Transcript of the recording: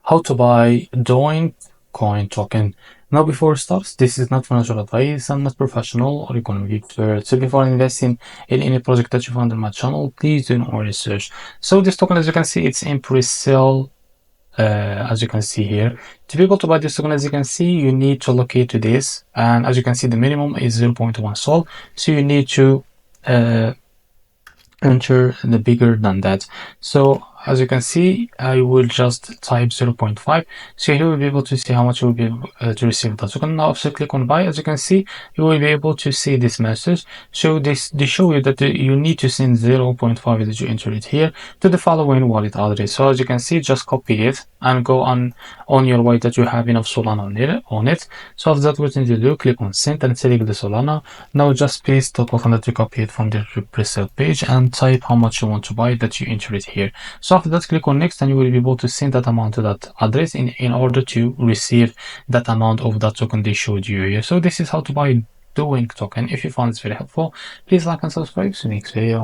How to buy Doink coin token. Now, before we start, this is not financial advice. I'm not professional or economic expert. So before investing in any project that you find on my channel, please do your research. So this token, as you can see, it's in pre-sale. As you can see here, to be able to buy this token, as you can see, you need to allocate to this, and as you can see, the minimum is 0.1 sol. So you need to enter the bigger than that. So as you can see, I will just type 0.5. So here we'll be able to see how much you will be able to receive that token. Now, if you click on buy, as you can see, you will be able to see this message. So they show you that you need to send 0.5 that you enter it here to the following wallet address. So as you can see, just copy it and go on your wallet that you have enough Solana on it. So after that, what you need to do, click on send and select the Solana. Now just paste the token that you copied from the pre-sale page and type how much you want to buy that you enter it here. So after that, click on next and you will be able to send that amount to that address in order to receive that amount of that token they showed you here. So this is how to buy Doink token. If you found this very helpful, please like and subscribe. See you next video.